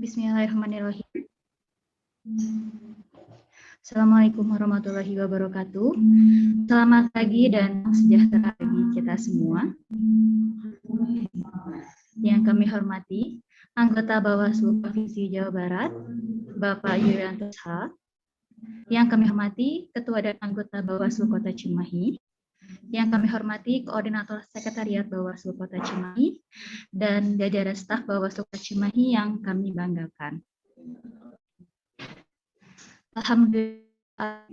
Bismillahirrahmanirrahim. Assalamualaikum warahmatullahi wabarakatuh. Selamat pagi dan sejahtera bagi kita semua. Yang kami hormati, anggota Bawaslu Provinsi Jawa Barat, Bapak Yurianto H. Yang kami hormati, Ketua dan anggota Bawaslu Kota Cimahi. Yang kami hormati, Koordinator Sekretariat Bawaslu Kota Cimahi, dan jajaran staf Bawaslu Kota Cimahi yang kami banggakan. Alhamdulillah,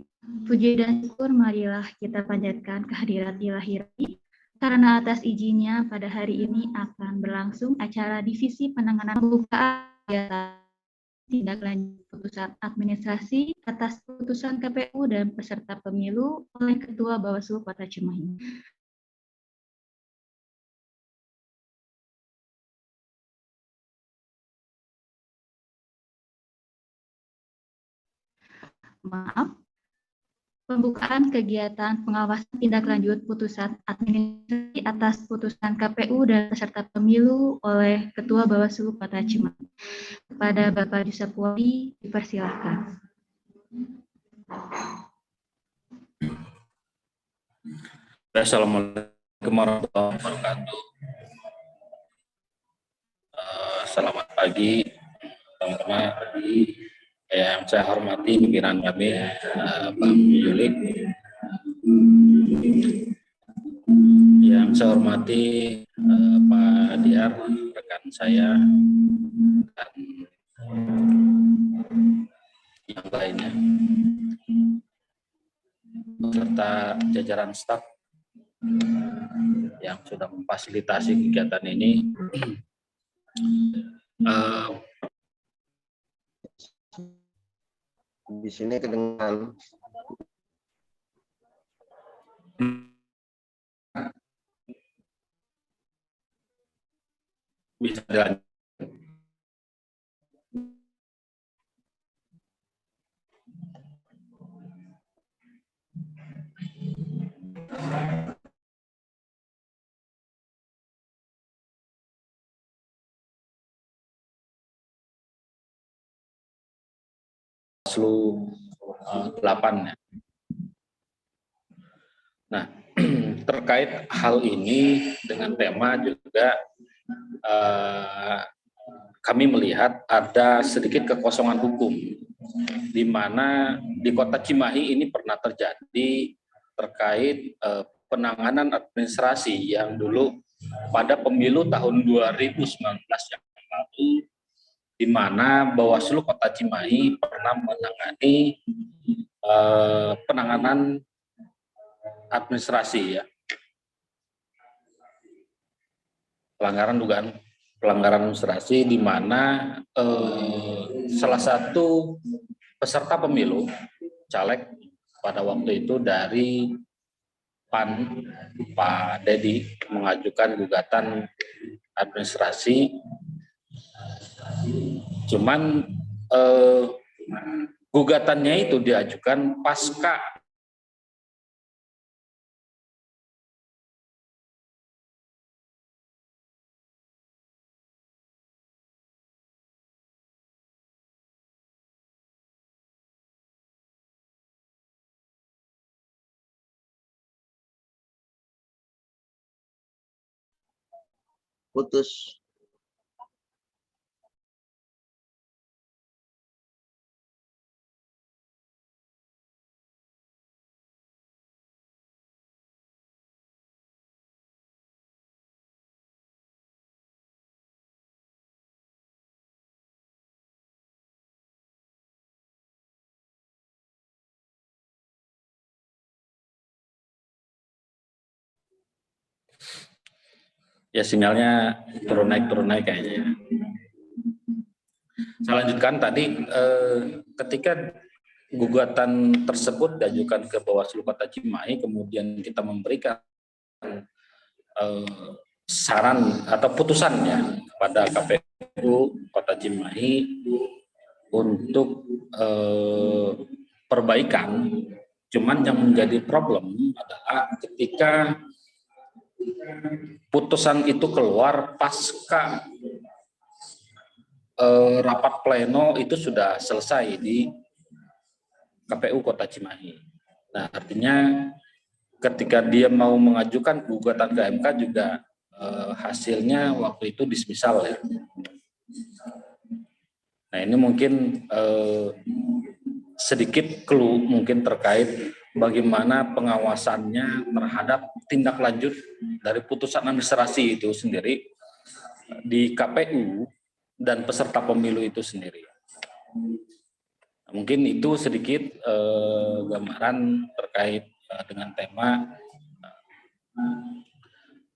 puji dan syukur marilah kita panjatkan kehadirat ilahi karena atas izinnya pada hari ini akan berlangsung acara divisi penanganan pembukaan tindak lanjut putusan administrasi atas putusan KPU dan peserta pemilu oleh Ketua Bawaslu Kota Cimahi. Maaf, pembukaan kegiatan pengawasan tindak lanjut putusan administrasi atas putusan KPU dan peserta pemilu oleh Ketua Bawaslu Kota Cimahi. Kepada Bapak Disapwali, dipersilahkan. Assalamualaikum warahmatullahi wabarakatuh. Selamat pagi, teman-teman. Yang saya hormati pimpinan kami, Pak Yulik. Yang saya hormati Pak Diar, rekan saya, dan yang lainnya, serta jajaran staf yang sudah memfasilitasi kegiatan ini. Di sini kedengaran. Bisa dilanjut. Bawaslu 8 ya. Nah, terkait hal ini dengan tema juga kami melihat ada sedikit kekosongan hukum di mana di Kota Cimahi ini pernah terjadi terkait penanganan administrasi yang dulu pada pemilu tahun 2019 yang lalu, di mana Bawaslu Kota Cimahi pernah menangani penanganan administrasi ya, dugaan pelanggaran administrasi, di mana salah satu peserta pemilu caleg pada waktu itu dari PAN, Pak Dedi, mengajukan gugatan administrasi. Cuman gugatannya itu diajukan pasca putus. ya, sinyalnya turun naik kayaknya. Saya lanjutkan tadi, ketika gugatan tersebut diajukan ke Bawaslu Kota Cimahi, kemudian kita memberikan saran atau putusannya kepada KPU Kota Cimahi untuk perbaikan. Cuman yang menjadi problem adalah ketika putusan itu keluar pasca rapat pleno itu sudah selesai di KPU Kota Cimahi. Nah, artinya ketika dia mau mengajukan gugatan ke MK juga hasilnya waktu itu dismisal ya. Nah, ini mungkin sedikit clue mungkin terkait bagaimana pengawasannya terhadap tindak lanjut dari putusan administrasi itu sendiri di KPU dan peserta pemilu itu sendiri. Mungkin itu sedikit gambaran terkait dengan tema.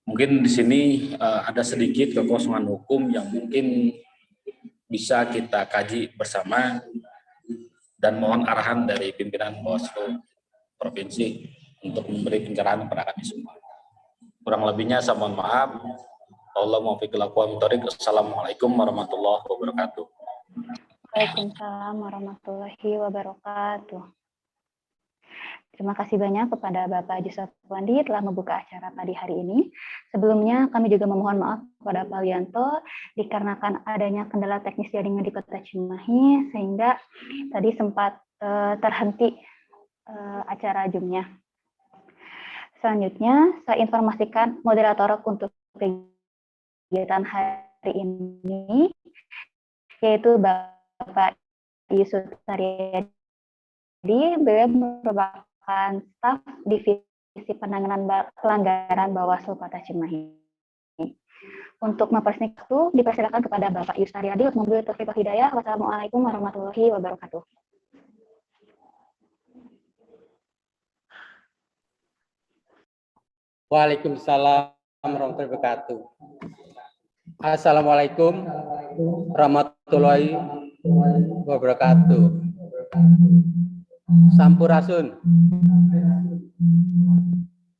Mungkin di sini ada sedikit kekosongan hukum yang mungkin bisa kita kaji bersama dan mohon arahan dari pimpinan Bawaslu Provinsi untuk memberi pencerahan kepada kami semua. Kurang lebihnya saya mohon maaf. Assalamualaikum warahmatullahi wabarakatuh. Waalaikumsalam warahmatullahi wabarakatuh. Terima kasih banyak kepada Bapak Haji Safwandi telah membuka acara pada hari ini. Sebelumnya kami juga memohon maaf kepada Pak Lianto dikarenakan adanya kendala teknis jaringan di Kota Cimahi sehingga tadi sempat terhenti acara Zoom-nya. Selanjutnya saya informasikan moderator untuk kegiatan hari ini yaitu Bapak Yusuf Saryadi. Beliau merupakan staf divisi penanganan pelanggaran Bawaslu Kota Cimahi. Untuk mempersingkat itu, dipersilakan kepada Bapak Yusuf Saryadi untuk memberi taufiq wal hidayah. Wassalamualaikum warahmatullahi wabarakatuh. Waalaikumsalam warahmatullahi wabarakatuh. Assalamualaikum warahmatullahi wabarakatuh. Sampurasun.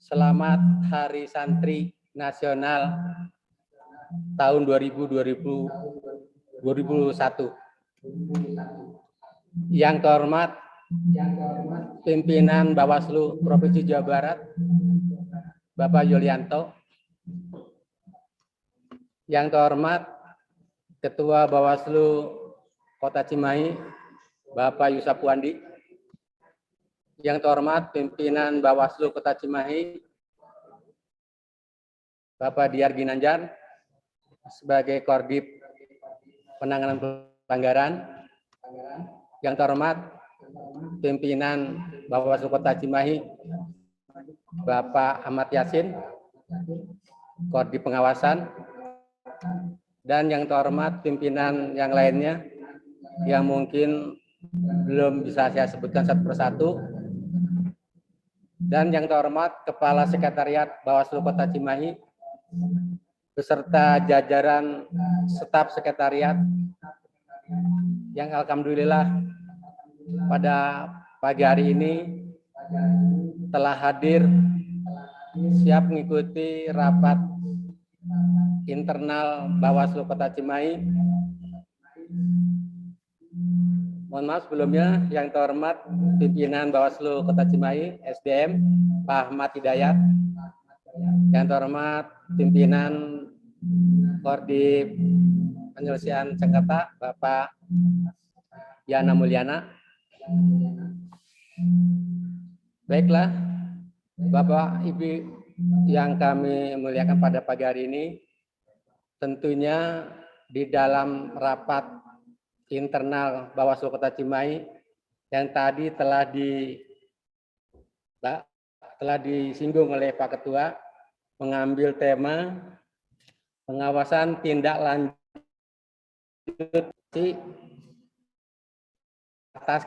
Selamat Hari Santri Nasional tahun 2021. Yang terhormat pimpinan Bawaslu Provinsi Jawa Barat, Bapak Yulianto. Yang terhormat Ketua Bawaslu Kota Cimahi, Bapak Yusuf Wandi. Yang terhormat pimpinan Bawaslu Kota Cimahi, Bapak Diar Ginanjar sebagai Korbid Penanganan Pelanggaran. Yang terhormat pimpinan Bawaslu Kota Cimahi, Bapak Ahmad Yasin, Korbid Pengawasan. Dan yang terhormat pimpinan yang lainnya yang mungkin belum bisa saya sebutkan satu persatu. Dan yang terhormat Kepala Sekretariat Bawaslu Kota Cimahi beserta jajaran staf sekretariat yang alhamdulillah pada pagi hari ini telah hadir siap mengikuti rapat internal Bawaslu Kota Cimahi. Mohon maaf sebelumnya, yang terhormat pimpinan Bawaslu Kota Cimahi SDM Pak Ahmad Hidayat, yang terhormat pimpinan Korbid Penyelesaian Sengketa Bapak Yana Mulyana. Baiklah, Bapak Ibu yang kami muliakan pada pagi hari ini, tentunya di dalam rapat internal Bawaslu Kota Cimahi yang tadi telah disinggung oleh Pak Ketua, mengambil tema pengawasan tindak lanjut atas.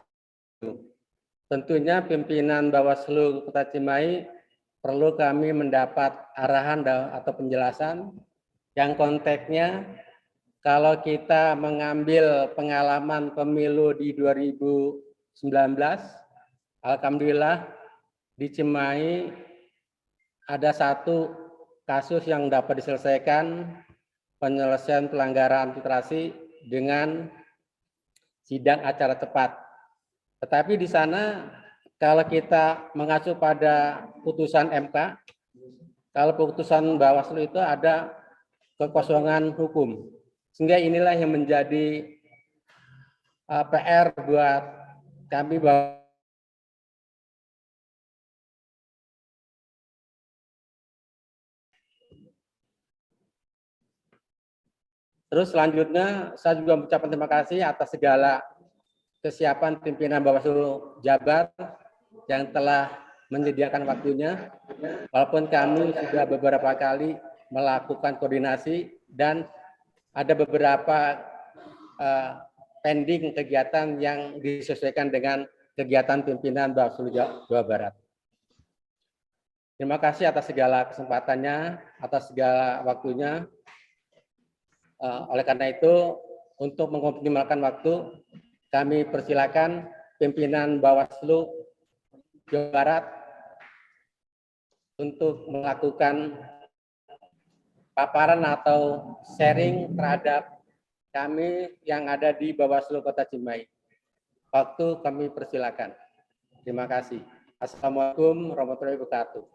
Tentunya pimpinan Bawaslu Kota Cimahi perlu kami mendapat arahan atau penjelasan yang konteksnya kalau kita mengambil pengalaman pemilu di 2019, alhamdulillah di Cimahi ada satu kasus yang dapat diselesaikan penyelesaian pelanggaran administrasi dengan sidang acara cepat. Tetapi di sana kalau kita mengacu pada putusan MK, kalau putusan Bawaslu itu ada kekosongan hukum. Sehingga inilah yang menjadi PR buat kami bahwa terus selanjutnya saya juga mengucapkan terima kasih atas segala kesiapan pimpinan Bawaslu Jabar yang telah menyediakan waktunya, walaupun kami sudah beberapa kali melakukan koordinasi dan ada beberapa pending kegiatan yang disesuaikan dengan kegiatan pimpinan Bawaslu Jawa Barat. Terima kasih atas segala kesempatannya, atas segala waktunya. Oleh karena itu, untuk mengoptimalkan waktu, kami persilakan pimpinan Bawaslu Jawa Barat untuk melakukan paparan atau sharing terhadap kami yang ada di Bawaslu Kota Cimahi. Waktu kami persilakan. Terima kasih. Assalamualaikum warahmatullahi wabarakatuh.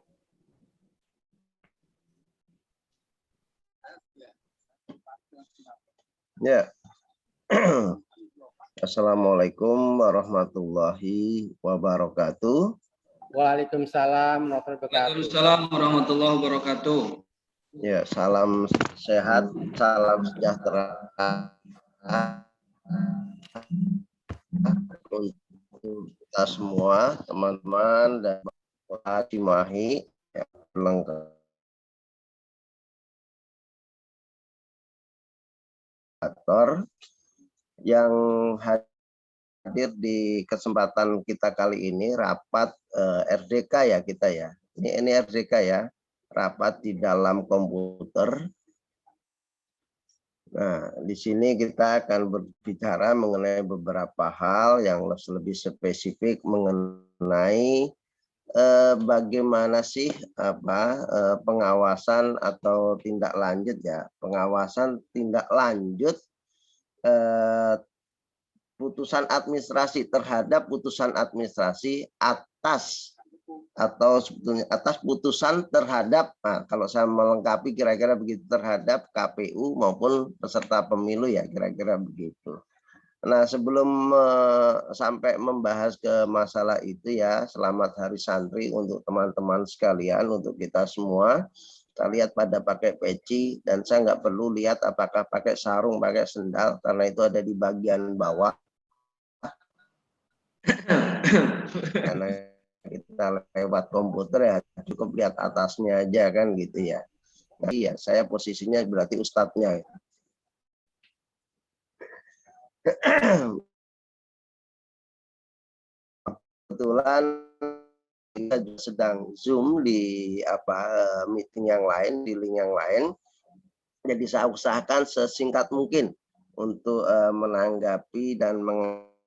Ya. Assalamualaikum warahmatullahi wabarakatuh. Waalaikumsalam warahmatullahi wabarakatuh. Waalaikumsalam warahmatullahi wabarakatuh. Ya, salam sehat, salam sejahtera untuk kita semua, teman-teman dan Kota Cimahi yang lengkap. Yang hadir di kesempatan kita kali ini rapat RDK ya kita ya. Ini RDK ya, rapat di dalam komputer. Nah, di sini kita akan berbicara mengenai beberapa hal yang lebih spesifik mengenai bagaimana sih pengawasan atau tindak lanjut ya, pengawasan tindak lanjut putusan administrasi terhadap putusan administrasi atas atau sebetulnya atas putusan terhadap, nah, kalau saya melengkapi kira-kira begitu, terhadap KPU maupun peserta pemilu ya, kira-kira begitu. Nah, sebelum sampai membahas ke masalah itu ya, selamat Hari Santri untuk teman-teman sekalian, untuk kita semua. Kita lihat pada pakai peci, dan saya nggak perlu lihat apakah pakai sarung, pakai sendal, karena itu ada di bagian bawah. Karena kita lewat komputer ya, cukup lihat atasnya aja kan gitu ya. Nah, iya, saya posisinya berarti ustadznya. Kebetulan kita sedang Zoom di meeting yang lain, di link yang lain. Jadi saya usahakan sesingkat mungkin untuk menanggapi dan mengantarkan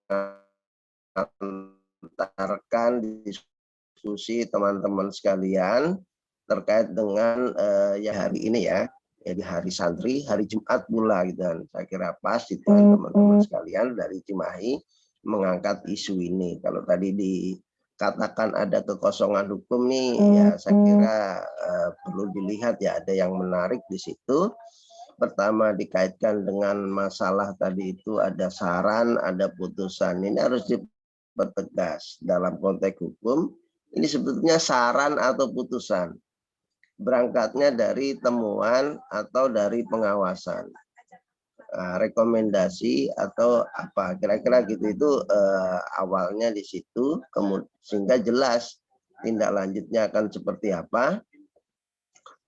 diskusi teman-teman sekalian terkait dengan ya hari ini ya, di hari santri, hari Jumat pula gitu kan. Saya kira pas itu teman-teman sekalian dari Cimahi mengangkat isu ini. Kalau tadi dikatakan ada kekosongan hukum nih, ya saya kira perlu dilihat ya, ada yang menarik di situ. Pertama dikaitkan dengan masalah tadi itu ada saran, ada putusan. Ini harus dipertegas dalam konteks hukum. Ini sebetulnya saran atau putusan. Berangkatnya dari temuan atau dari pengawasan. Rekomendasi atau apa kira-kira gitu, itu awalnya di situ, kemudian sehingga jelas tindak lanjutnya akan seperti apa.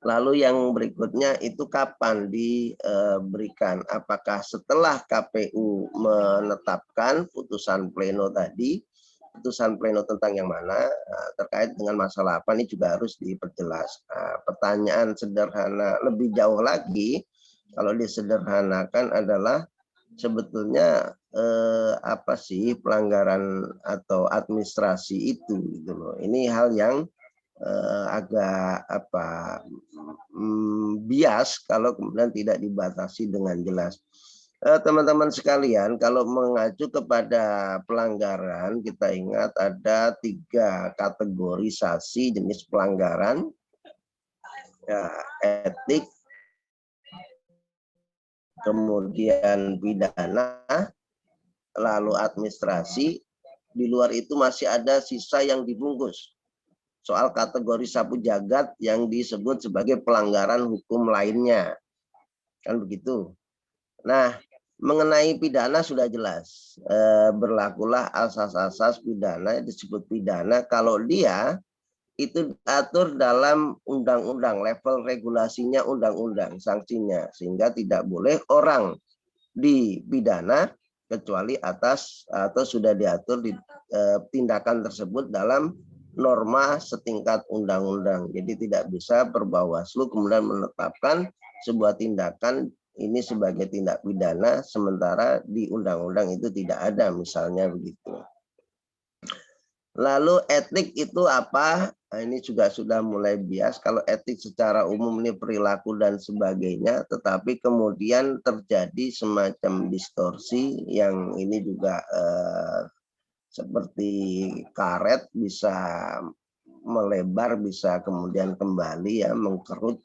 Lalu yang berikutnya itu kapan diberikan, apakah setelah KPU menetapkan putusan pleno tadi, putusan pleno tentang yang mana, terkait dengan masalah apa, ini juga harus diperjelas. Pertanyaan sederhana lebih jauh lagi, kalau disederhanakan adalah sebetulnya apa sih pelanggaran atau administrasi itu gitu loh. Ini hal yang agak bias kalau kemudian tidak dibatasi dengan jelas. Teman-teman sekalian, kalau mengacu kepada pelanggaran, kita ingat ada 3 kategorisasi jenis pelanggaran, ya, etik, kemudian pidana, lalu administrasi. Di luar itu masih ada sisa yang dibungkus. Soal kategori sapu jagat yang disebut sebagai pelanggaran hukum lainnya. Kan begitu. Nah, mengenai pidana sudah jelas. Berlakulah asas-asas pidana, disebut pidana kalau dia itu diatur dalam undang-undang, level regulasinya undang-undang, sanksinya. Sehingga tidak boleh orang dipidana kecuali atas atau sudah diatur di tindakan tersebut dalam norma setingkat undang-undang. Jadi tidak bisa Perbawaslu kemudian menetapkan sebuah tindakan ini sebagai tindak pidana sementara di undang-undang itu tidak ada, misalnya begitu. Lalu etik itu apa? Nah, ini juga sudah mulai bias. Kalau etik secara umum ini perilaku dan sebagainya, tetapi kemudian terjadi semacam distorsi yang ini juga seperti karet bisa melebar, bisa kemudian kembali ya mengkerut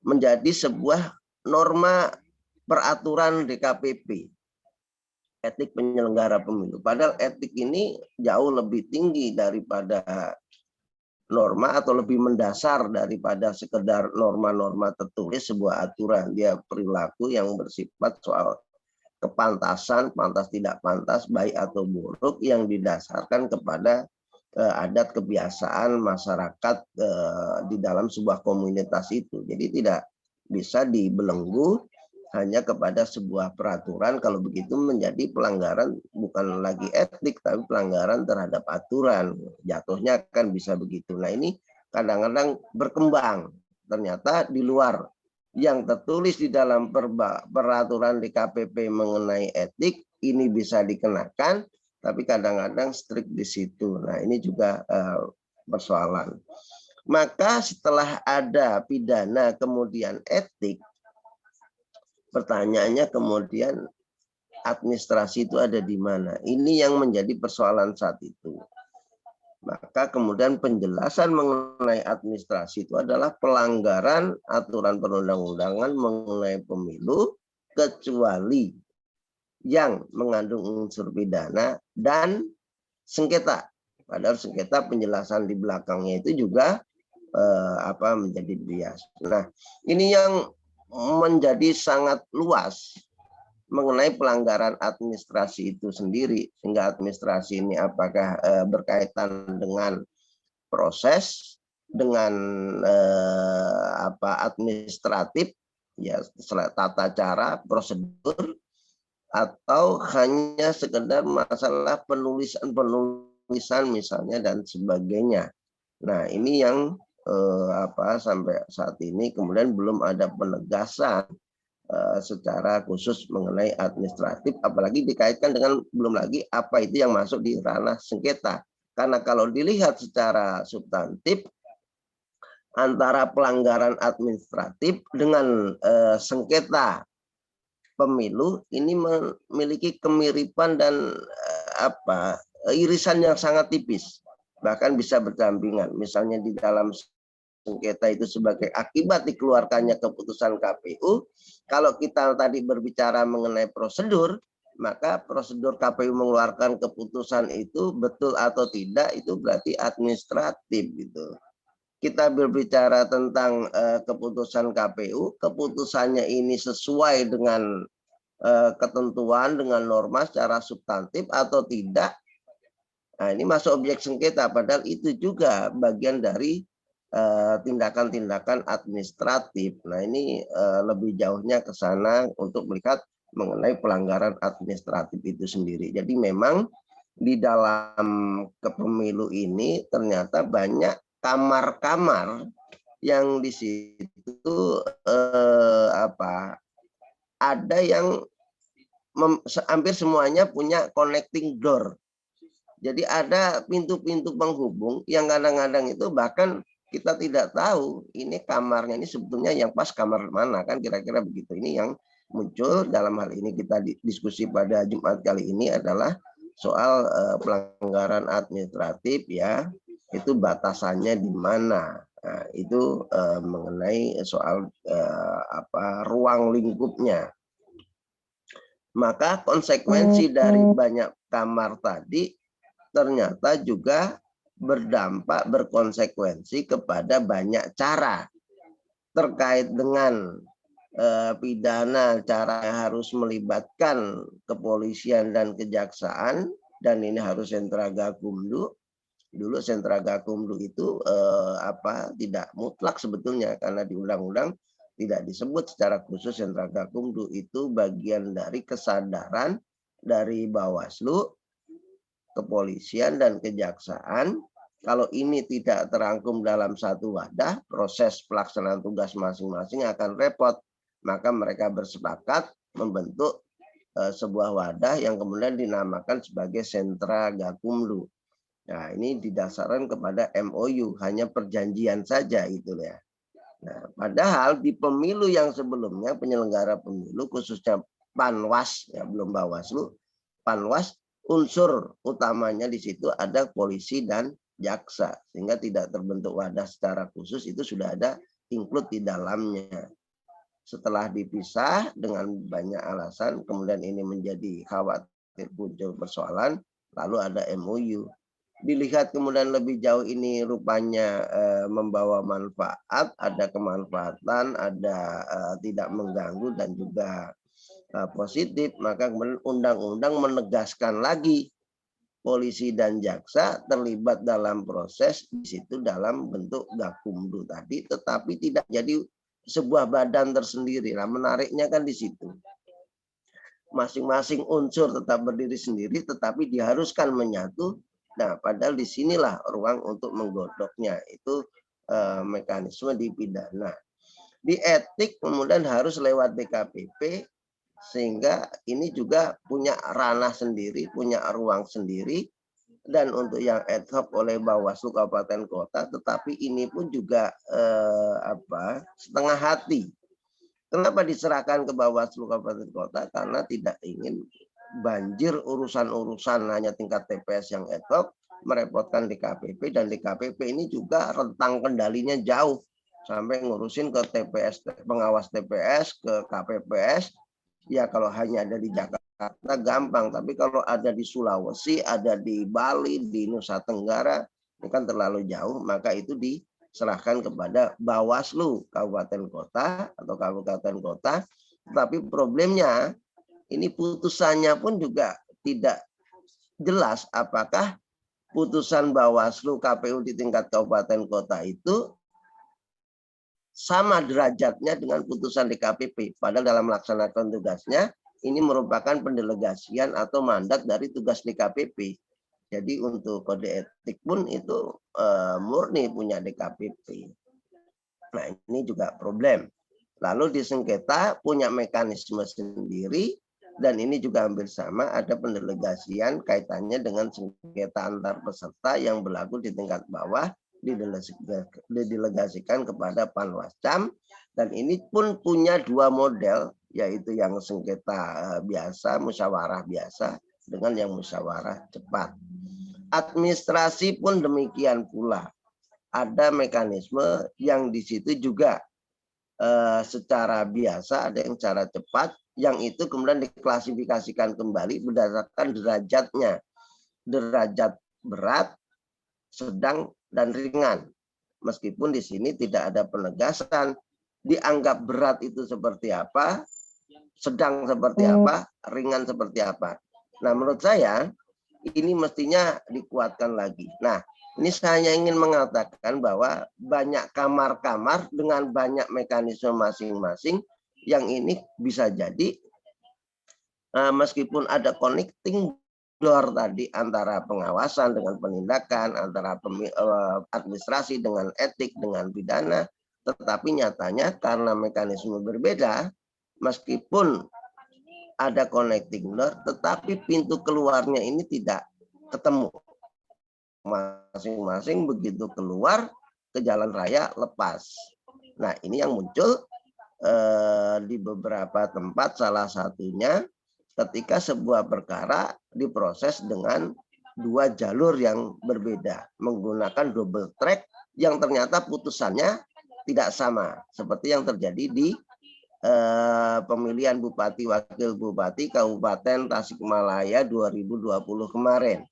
menjadi sebuah norma peraturan DKPP. Etik penyelenggara pemilu. Padahal etik ini jauh lebih tinggi daripada norma atau lebih mendasar daripada sekedar norma-norma tertulis sebuah aturan. Dia perilaku yang bersifat soal kepantasan, pantas tidak pantas, baik atau buruk yang didasarkan kepada adat kebiasaan masyarakat di dalam sebuah komunitas itu. Jadi tidak bisa dibelenggu hanya kepada sebuah peraturan. Kalau begitu menjadi pelanggaran bukan lagi etik tapi pelanggaran terhadap aturan, jatuhnya kan bisa begitu. Nah ini kadang-kadang berkembang, ternyata di luar yang tertulis di dalam peraturan DKPP mengenai etik ini bisa dikenakan, tapi kadang-kadang strict di situ. Nah ini juga persoalan. Maka setelah ada pidana kemudian etik, pertanyaannya kemudian administrasi itu ada di mana? Ini yang menjadi persoalan saat itu. Maka kemudian penjelasan mengenai administrasi itu adalah pelanggaran aturan perundang-undangan mengenai pemilu kecuali yang mengandung unsur pidana dan sengketa. Padahal sengketa penjelasan di belakangnya itu juga menjadi bias. Nah, ini yang menjadi sangat luas mengenai pelanggaran administrasi itu sendiri, sehingga administrasi ini apakah berkaitan dengan proses, dengan administratif, ya tata cara, prosedur, atau hanya sekedar masalah penulisan misalnya dan sebagainya. Nah ini yang sampai saat ini kemudian belum ada penegasan secara khusus mengenai administratif, apalagi dikaitkan dengan belum lagi apa itu yang masuk di ranah sengketa. Karena kalau dilihat secara substantif antara pelanggaran administratif dengan sengketa pemilu ini memiliki kemiripan dan irisan yang sangat tipis, bahkan bisa berdampingan. Misalnya di dalam sengketa itu sebagai akibat dikeluarkannya keputusan KPU. Kalau kita tadi berbicara mengenai prosedur, maka prosedur KPU mengeluarkan keputusan itu betul atau tidak itu berarti administratif gitu. Kita berbicara tentang keputusan KPU, keputusannya ini sesuai dengan ketentuan, dengan norma secara substantif atau tidak. Nah, ini masuk objek sengketa, padahal itu juga bagian dari tindakan-tindakan administratif. Nah, ini lebih jauhnya ke sana untuk melihat mengenai pelanggaran administratif itu sendiri. Jadi memang di dalam kepemilu ini ternyata banyak kamar-kamar yang di situ ada yang hampir semuanya punya connecting door. Jadi ada pintu-pintu penghubung yang kadang-kadang itu bahkan kita tidak tahu ini kamarnya ini sebetulnya yang pas kamar mana, kan kira-kira begitu. Ini yang muncul dalam hal ini kita diskusi pada Jumat kali ini adalah soal pelanggaran administratif ya. Itu batasannya di mana. Nah, itu mengenai soal ruang lingkupnya. Maka konsekuensi dari banyak kamar tadi ternyata juga berdampak, berkonsekuensi kepada banyak cara terkait dengan pidana, cara yang harus melibatkan kepolisian dan kejaksaan, dan ini harus sentra gakumdu. Dulu sentra gakumdu itu tidak mutlak sebetulnya, karena di undang-undang tidak disebut secara khusus sentra gakumdu. Itu bagian dari kesadaran dari Bawaslu, kepolisian, dan kejaksaan. Kalau ini tidak terangkum dalam satu wadah, proses pelaksanaan tugas masing-masing akan repot. Maka mereka bersepakat membentuk sebuah wadah yang kemudian dinamakan sebagai sentra gakumdu. Nah, ini didasarkan kepada MOU, hanya perjanjian saja itu ya. Nah, padahal di pemilu yang sebelumnya, penyelenggara pemilu khususnya Panwas, ya belum Bawaslu, Panwas, unsur utamanya di situ ada polisi dan jaksa, sehingga tidak terbentuk wadah secara khusus, itu sudah ada include di dalamnya. Setelah dipisah dengan banyak alasan, kemudian ini menjadi khawatir muncul persoalan, lalu ada MOU. Dilihat kemudian lebih jauh, ini rupanya membawa manfaat, ada kemanfaatan, ada tidak mengganggu dan juga positif, maka kemudian undang-undang menegaskan lagi polisi dan jaksa terlibat dalam proses di situ dalam bentuk gakumdu tadi, tetapi tidak jadi sebuah badan tersendiri. Nah, menariknya kan di situ. Masing-masing unsur tetap berdiri sendiri, tetapi diharuskan menyatu. Nah, padahal disinilah ruang untuk menggodoknya. Itu mekanisme di pidana. Di etik kemudian harus lewat DKPP, sehingga ini juga punya ranah sendiri, punya ruang sendiri. Dan untuk yang ad hoc oleh Bawaslu Kabupaten Kota, tetapi ini pun juga setengah hati. Kenapa diserahkan ke Bawaslu Kabupaten Kota? Karena tidak ingin banjir urusan-urusan hanya tingkat TPS yang ad hoc, merepotkan DKPP, dan DKPP ini juga rentang kendalinya jauh, sampai ngurusin ke TPS, pengawas TPS, ke KPPS. Ya kalau hanya ada di Jakarta gampang, tapi kalau ada di Sulawesi, ada di Bali, di Nusa Tenggara, ini kan terlalu jauh, maka itu diserahkan kepada Bawaslu Kabupaten Kota atau Kabupaten Kota. Tapi problemnya, ini putusannya pun juga tidak jelas apakah putusan Bawaslu KPU di tingkat kabupaten kota itu sama derajatnya dengan putusan DKPP. Padahal dalam melaksanakan tugasnya, ini merupakan pendelegasian atau mandat dari tugas DKPP. Jadi untuk kode etik pun itu murni punya DKPP. Nah, ini juga problem. Lalu di sengketa punya mekanisme sendiri, dan ini juga hampir sama, ada pendelegasian kaitannya dengan sengketa antar peserta yang berlaku di tingkat bawah, didelegasikan kepada Panwascam, dan ini pun punya dua model, yaitu yang sengketa biasa, musyawarah biasa, dengan yang musyawarah cepat. Administrasi pun demikian pula. Ada mekanisme yang di situ juga secara biasa, ada yang secara cepat, yang itu kemudian diklasifikasikan kembali berdasarkan derajatnya. Derajat berat, sedang, dan ringan. Meskipun di sini tidak ada penegasan, dianggap berat itu seperti apa, sedang seperti apa, ringan seperti apa. Nah, menurut saya ini mestinya dikuatkan lagi. Nah, ini saya hanya ingin mengatakan bahwa banyak kamar-kamar dengan banyak mekanisme masing-masing, yang ini bisa jadi meskipun ada connecting door tadi antara pengawasan dengan penindakan, antara administrasi dengan etik, dengan pidana, tetapi nyatanya karena mekanisme berbeda, meskipun ada connecting door, tetapi pintu keluarnya ini tidak ketemu. Masing-masing begitu keluar ke jalan raya lepas. Nah, ini yang muncul di beberapa tempat, salah satunya ketika sebuah perkara diproses dengan dua jalur yang berbeda, menggunakan double track yang ternyata putusannya tidak sama seperti yang terjadi di pemilihan Bupati Wakil Bupati Kabupaten Tasikmalaya 2020 kemarin.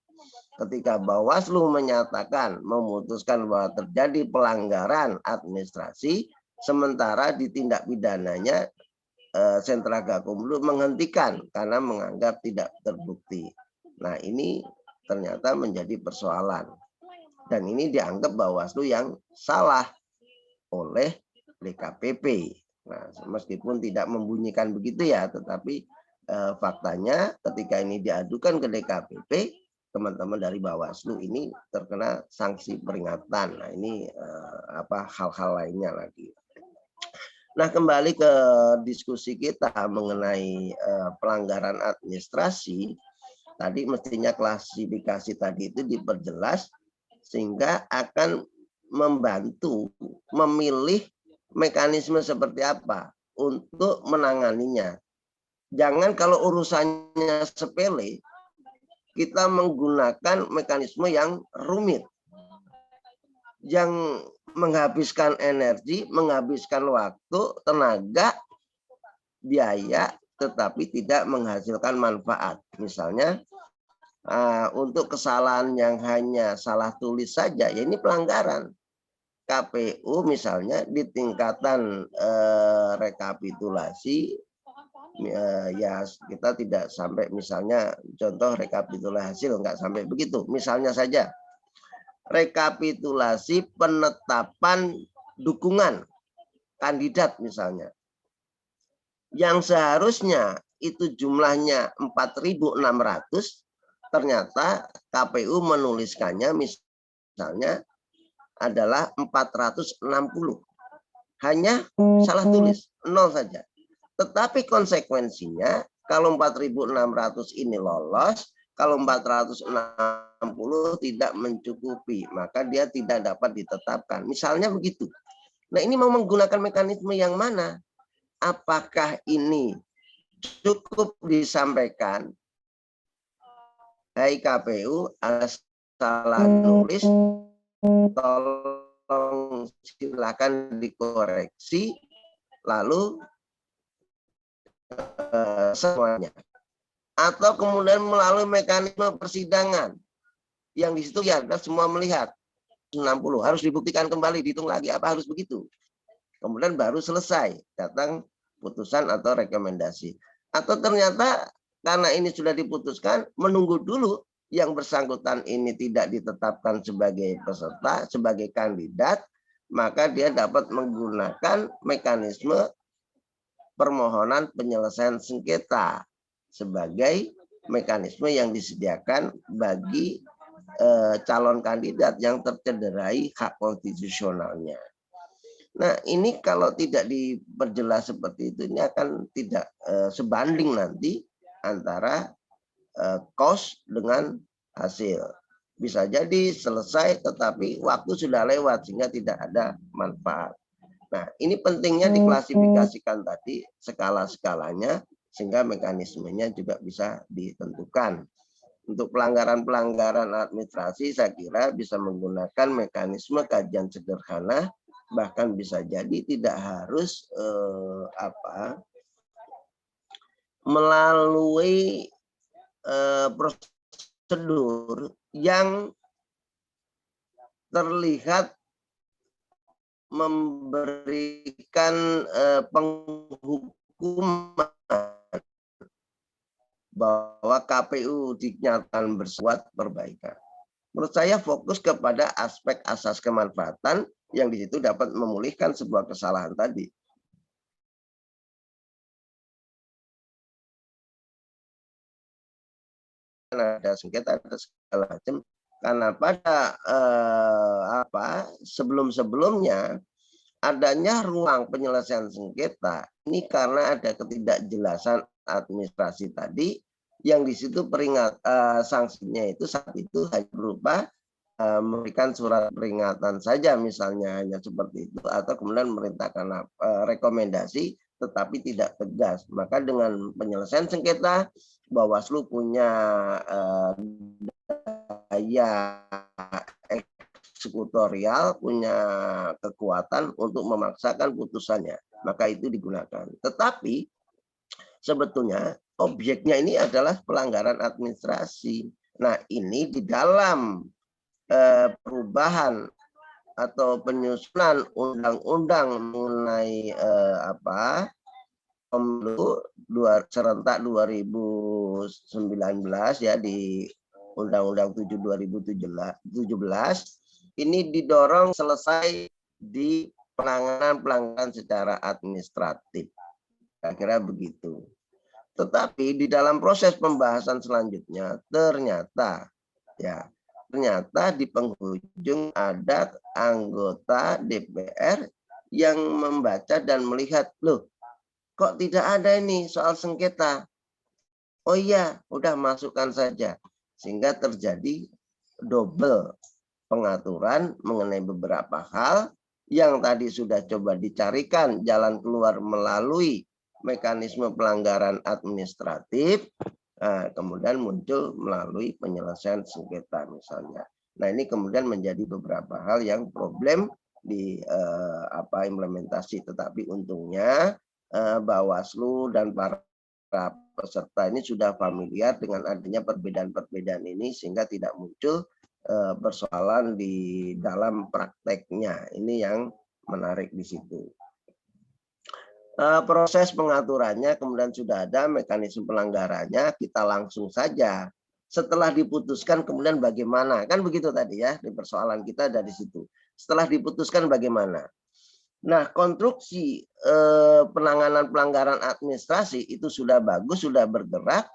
Ketika Bawaslu menyatakan memutuskan bahwa terjadi pelanggaran administrasi, sementara di tindak pidananya Sentra Gakumdu menghentikan karena menganggap tidak terbukti. Nah, ini ternyata menjadi persoalan. Dan ini dianggap Bawaslu yang salah oleh DKPP. Nah, meskipun tidak membunyikan begitu ya, tetapi faktanya ketika ini diadukan ke DKPP, teman-teman dari Bawaslu ini terkena sanksi peringatan. Nah, ini hal-hal lainnya lagi. Nah, kembali ke diskusi kita mengenai pelanggaran administrasi, tadi mestinya klasifikasi tadi itu diperjelas sehingga akan membantu memilih mekanisme seperti apa untuk menanganinya. Jangan kalau urusannya sepele, kita menggunakan mekanisme yang rumit, yang menghabiskan energi, menghabiskan waktu, tenaga, biaya, tetapi tidak menghasilkan manfaat. Misalnya, untuk kesalahan yang hanya salah tulis saja, ya ini pelanggaran. KPU misalnya di tingkatan rekapitulasi, ya kita tidak sampai misalnya contoh rekapitulasi hasil, nggak sampai begitu. Misalnya saja, rekapitulasi penetapan dukungan kandidat misalnya. Yang seharusnya itu jumlahnya 4.600, ternyata KPU menuliskannya misalnya adalah 460. Hanya salah tulis, 0 saja. Tetapi konsekuensinya kalau 4.600 ini lolos, kalau 460 tidak mencukupi, maka dia tidak dapat ditetapkan. Misalnya begitu. Nah, ini mau menggunakan mekanisme yang mana? Apakah ini cukup disampaikan, hai KPU, salah tulis, tolong silakan dikoreksi, lalu semuanya. Atau kemudian melalui mekanisme persidangan yang di situ ya semua melihat 60 harus dibuktikan kembali, dihitung lagi, apa harus begitu? Kemudian baru selesai datang putusan atau rekomendasi. Atau ternyata karena ini sudah diputuskan, menunggu dulu yang bersangkutan ini tidak ditetapkan sebagai peserta, sebagai kandidat, maka dia dapat menggunakan mekanisme permohonan penyelesaian sengketa sebagai mekanisme yang disediakan bagi calon kandidat yang tercederai hak konstitusionalnya. Nah, ini kalau tidak diperjelas seperti itu, ini akan tidak sebanding nanti antara cost dengan hasil. Bisa jadi selesai tetapi waktu sudah lewat sehingga tidak ada manfaat. Nah, ini pentingnya diklasifikasikan tadi skala-skalanya sehingga mekanismenya juga bisa ditentukan. Untuk pelanggaran-pelanggaran administrasi saya kira bisa menggunakan mekanisme kajian sederhana, bahkan bisa jadi tidak harus melalui prosedur yang terlihat memberikan penghukuman bahwa KPU dinyatakan berbuat perbaikan. Menurut saya fokus kepada aspek asas kemanfaatan yang di situ dapat memulihkan sebuah kesalahan tadi. Ada sengketa, ada segala macam. Karena pada sebelum-sebelumnya adanya ruang penyelesaian sengketa ini karena ada ketidakjelasan administrasi tadi yang di situ sanksinya itu saat itu hanya berupa memberikan surat peringatan saja misalnya hanya seperti itu atau kemudian memerintahkan rekomendasi tetapi tidak tegas. Maka dengan penyelesaian sengketa Bawaslu punya daya eksekutorial, punya kekuatan untuk memaksakan putusannya, maka itu digunakan. Tetapi sebetulnya objeknya ini adalah pelanggaran administrasi. Nah, ini di dalam perubahan atau penyusunan undang-undang mengenai pemilu serentak 2019 ya, di Undang-Undang 7 2017 ini didorong selesai di pelanggaran secara administratif. Kira-kira begitu. Tetapi di dalam proses pembahasan selanjutnya ternyata di penghujung ada anggota DPR yang membaca dan melihat, loh, kok tidak ada ini soal sengketa. Oh iya, udah masukkan saja. Sehingga terjadi double pengaturan mengenai beberapa hal yang tadi sudah coba dicarikan jalan keluar melalui mekanisme pelanggaran administratif, kemudian muncul melalui penyelesaian sengketa misalnya. Nah, ini kemudian menjadi beberapa hal yang problem di implementasi. Tetapi untungnya Bawaslu dan para peserta ini sudah familiar dengan adanya perbedaan-perbedaan ini sehingga tidak muncul persoalan di dalam prakteknya. Ini yang menarik di situ. Proses pengaturannya kemudian sudah ada, mekanisme pelanggarannya, kita langsung saja setelah diputuskan kemudian bagaimana, kan begitu tadi ya, di persoalan kita dari situ. Setelah diputuskan bagaimana. Nah, konstruksi penanganan pelanggaran administrasi itu sudah bagus, sudah bergerak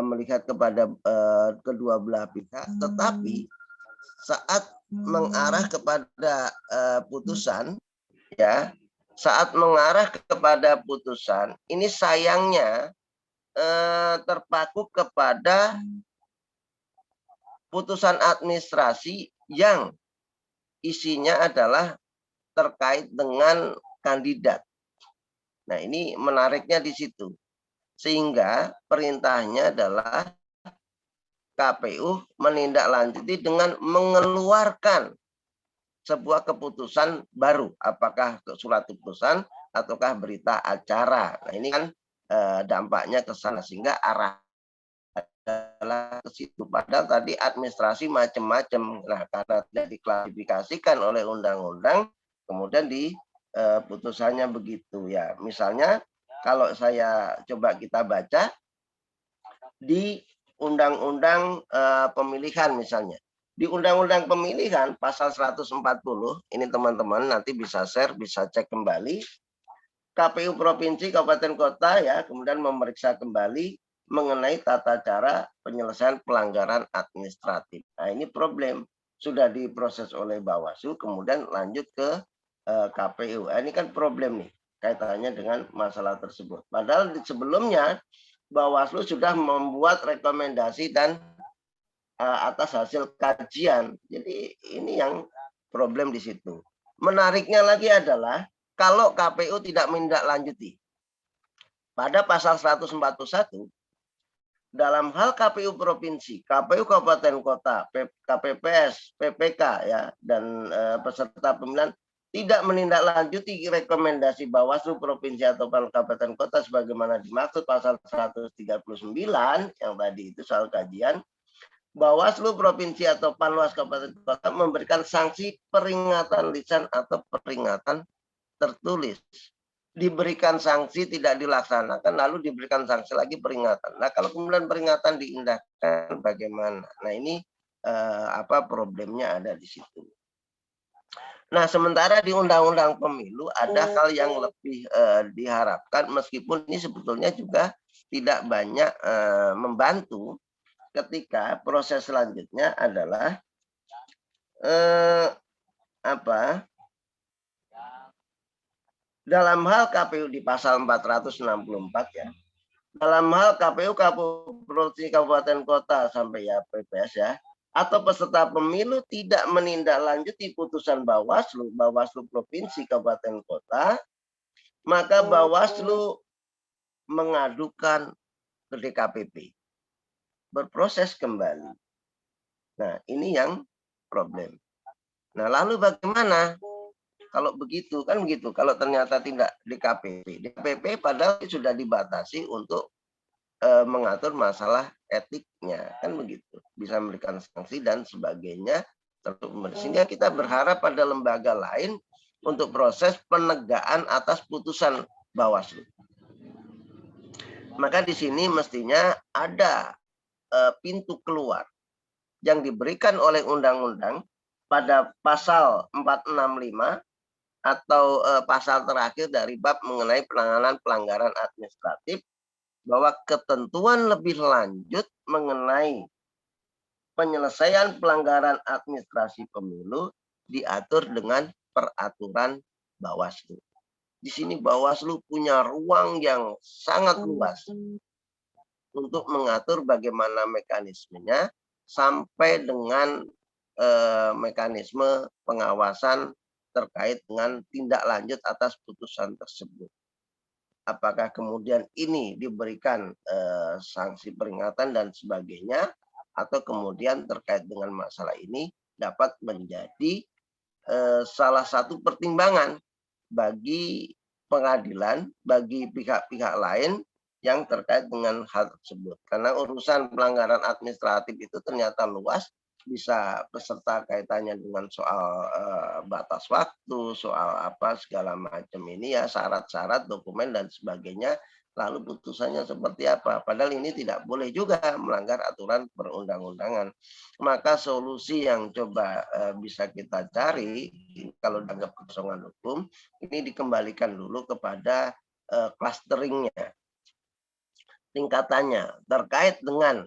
melihat kepada kedua belah pihak, tetapi saat mengarah kepada putusan, ya, saat mengarah kepada putusan, ini sayangnya terpaku kepada putusan administrasi yang isinya adalah terkait dengan kandidat. Nah, ini menariknya di situ. Sehingga perintahnya adalah KPU menindaklanjuti dengan mengeluarkan sebuah keputusan baru, apakah surat keputusan ataukah berita acara. Nah, ini kan dampaknya ke sana, sehingga arah adalah ke situ. Padahal tadi administrasi macam-macam. Nah, karena tidak diklasifikasikan oleh undang-undang, kemudian di putusannya begitu ya. Misalnya kalau saya coba kita baca di undang-undang pemilihan misalnya. Di Undang-Undang Pemilihan pasal 140, ini teman-teman nanti bisa share, bisa cek kembali. KPU Provinsi, Kabupaten Kota ya, kemudian memeriksa kembali mengenai tata cara penyelesaian pelanggaran administratif. Nah, ini problem. Sudah diproses oleh Bawaslu, kemudian lanjut ke KPU. Nah, ini kan problem nih, kaitannya dengan masalah tersebut. Padahal sebelumnya Bawaslu sudah membuat rekomendasi dan atas hasil kajian. Jadi ini yang problem di situ. Menariknya lagi adalah kalau KPU tidak menindaklanjuti. Pada pasal 141 dalam hal KPU provinsi, KPU kabupaten kota, KPPS, PPK ya, dan peserta pemilihan tidak menindaklanjuti rekomendasi Bawaslu provinsi atau kabupaten kota sebagaimana dimaksud pasal 139 yang tadi itu soal kajian, Bawaslu provinsi atau Panwas kabupaten kota memberikan sanksi peringatan lisan atau peringatan tertulis. Diberikan sanksi tidak dilaksanakan, lalu diberikan sanksi lagi peringatan. Nah, kalau kemudian peringatan diindahkan bagaimana? Nah, ini problemnya ada di situ. Nah, sementara di Undang-Undang Pemilu ada hal yang lebih diharapkan, meskipun ini sebetulnya juga tidak banyak membantu. Ketika proses selanjutnya adalah dalam hal KPU di pasal 464 ya. Dalam hal KPU Provinsi Kabupaten Kota sampai ya PPS ya, atau peserta pemilu tidak menindaklanjuti putusan Bawaslu Provinsi Kabupaten Kota, maka Bawaslu mengadukan ke DKPP. Berproses kembali. Nah, ini yang problem. Nah, lalu bagaimana kalau begitu? Kan begitu. Kalau ternyata tidak DKPP padahal sudah dibatasi untuk mengatur masalah etiknya, kan begitu. Bisa memberikan sanksi dan sebagainya. Sehingga kita berharap pada lembaga lain untuk proses penegakan atas putusan Bawaslu. Maka di sini mestinya ada pintu keluar yang diberikan oleh undang-undang pada pasal 465 atau pasal terakhir dari bab mengenai penanganan pelanggaran administratif, bahwa ketentuan lebih lanjut mengenai penyelesaian pelanggaran administrasi pemilu diatur dengan peraturan Bawaslu. Di sini Bawaslu punya ruang yang sangat luas untuk mengatur bagaimana mekanismenya sampai dengan mekanisme pengawasan terkait dengan tindak lanjut atas putusan tersebut. Apakah kemudian ini diberikan sanksi peringatan dan sebagainya, atau kemudian terkait dengan masalah ini dapat menjadi salah satu pertimbangan bagi pengadilan, bagi pihak-pihak lain yang terkait dengan hal tersebut. Karena urusan pelanggaran administratif itu ternyata luas, bisa beserta kaitannya dengan soal batas waktu, soal apa segala macam ini ya, syarat-syarat, dokumen dan sebagainya. Lalu putusannya seperti apa? Padahal ini tidak boleh juga melanggar aturan perundang-undangan. Maka solusi yang coba bisa kita cari kalau dianggap kekosongan hukum, ini dikembalikan dulu kepada clusteringnya, tingkatannya terkait dengan